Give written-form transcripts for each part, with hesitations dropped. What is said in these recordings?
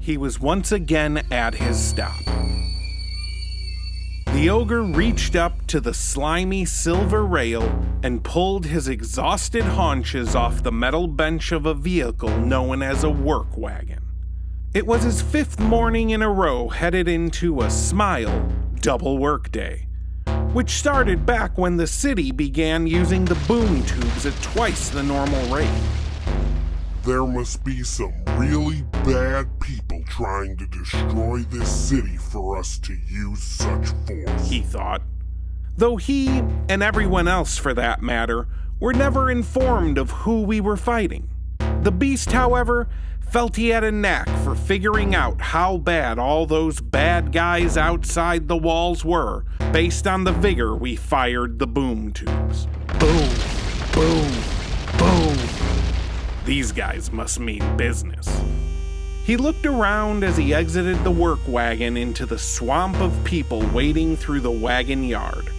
he was once again at his stop. The ogre reached up to the slimy silver rail and pulled his exhausted haunches off the metal bench of a vehicle known as a work wagon. It was his 5th morning in a row headed into a Smile double workday, which started back when the city began using the boom tubes at twice the normal rate. There must be some really bad people trying to destroy this city for us to use such force, he thought. Though he, and everyone else for that matter, were never informed of who we were fighting. The beast, however, felt he had a knack for figuring out how bad all those bad guys outside the walls were based on the vigor we fired the boom tubes. Boom, boom, boom. These guys must mean business. He looked around as he exited the work wagon into the swamp of people wading through the wagon yard.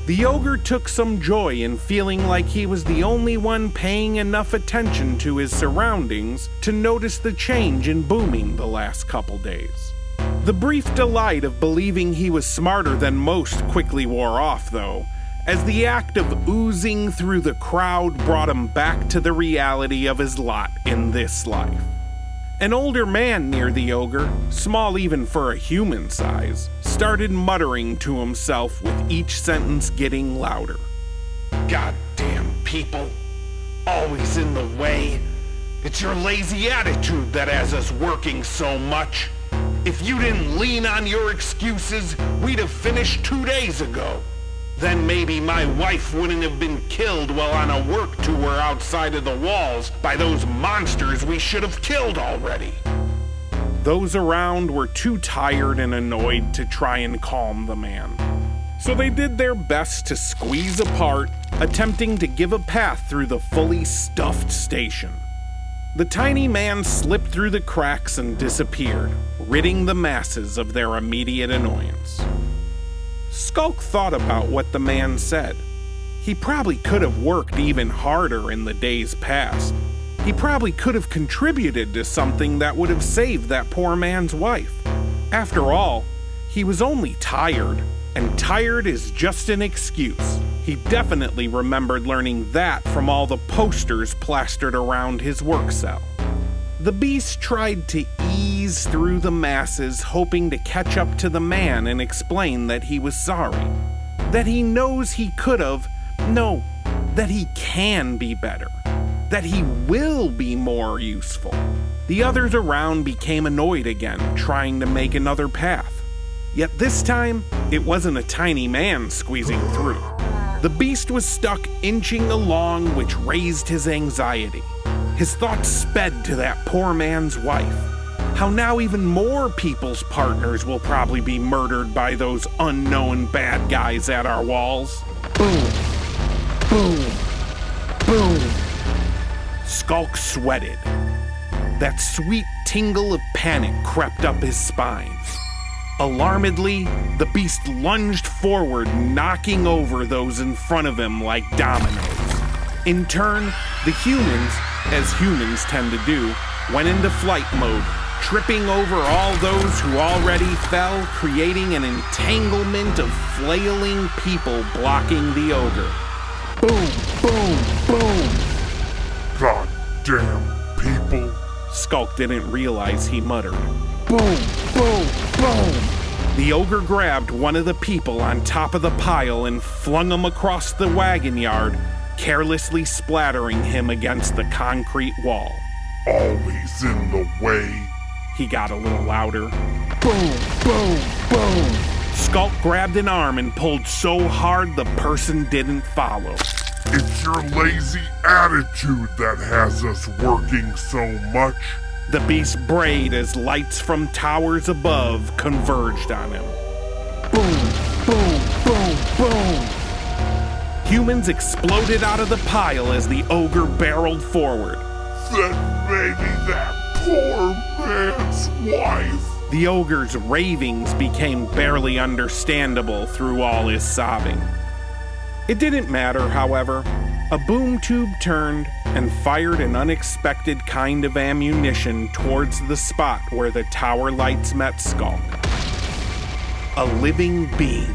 The ogre took some joy in feeling like he was the only one paying enough attention to his surroundings to notice the change in booming the last couple days. The brief delight of believing he was smarter than most quickly wore off, though, as the act of oozing through the crowd brought him back to the reality of his lot in this life. An older man near the ogre, small even for a human size, started muttering to himself with each sentence getting louder. "Goddamn people, always in the way. It's your lazy attitude that has us working so much. If you didn't lean on your excuses, we'd have finished 2 days ago. Then maybe my wife wouldn't have been killed while on a work tour outside of the walls by those monsters we should have killed already." Those around were too tired and annoyed to try and calm the man, so they did their best to squeeze apart, attempting to give a path through the fully stuffed station. The tiny man slipped through the cracks and disappeared, ridding the masses of their immediate annoyance. Skulk thought about what the man said. He probably could have worked even harder in the days past. He probably could have contributed to something that would have saved that poor man's wife. After all, he was only tired, and tired is just an excuse. He definitely remembered learning that from all the posters plastered around his work cell. The beast tried to ease through the masses, hoping to catch up to the man and explain that he was sorry. That he knows he could have, no, that he can be better. That he will be more useful. The others around became annoyed again, trying to make another path. Yet this time, it wasn't a tiny man squeezing through. The beast was stuck inching along, which raised his anxiety. His thoughts sped to that poor man's wife. How now even more people's partners will probably be murdered by those unknown bad guys at our walls. Boom, boom, boom. Skulk sweated. That sweet tingle of panic crept up his spine. Alarmedly, the beast lunged forward, knocking over those in front of him like dominoes. In turn, the humans, as humans tend to do, went into flight mode, tripping over all those who already fell, creating an entanglement of flailing people blocking the ogre. Boom, boom, boom. Goddamn people. Skulk didn't realize he muttered. Boom, boom, boom. The ogre grabbed one of the people on top of the pile and flung him across the wagon yard, carelessly splattering him against the concrete wall. Always in the way. He got a little louder. Boom, boom, boom. Skulk grabbed an arm and pulled so hard the person didn't follow. It's your lazy attitude that has us working so much. The beast brayed as lights from towers above converged on him. Boom, boom, boom, boom. Humans exploded out of the pile as the ogre barreled forward. Then maybe that poor man's wife. The ogre's ravings became barely understandable through all his sobbing. It didn't matter, however. A boom tube turned, and fired an unexpected kind of ammunition towards the spot where the tower lights met Skulk. A living being,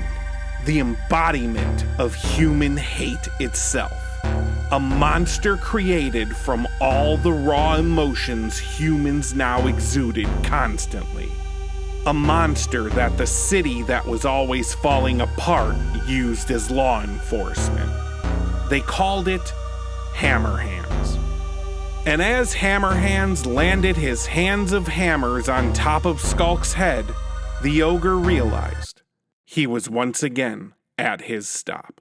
the embodiment of human hate itself. A monster created from all the raw emotions humans now exuded constantly. A monster that the city that was always falling apart used as law enforcement. They called it Hammerhands. And as Hammerhands landed his hands of hammers on top of Skulk's head, the ogre realized he was once again at his stop.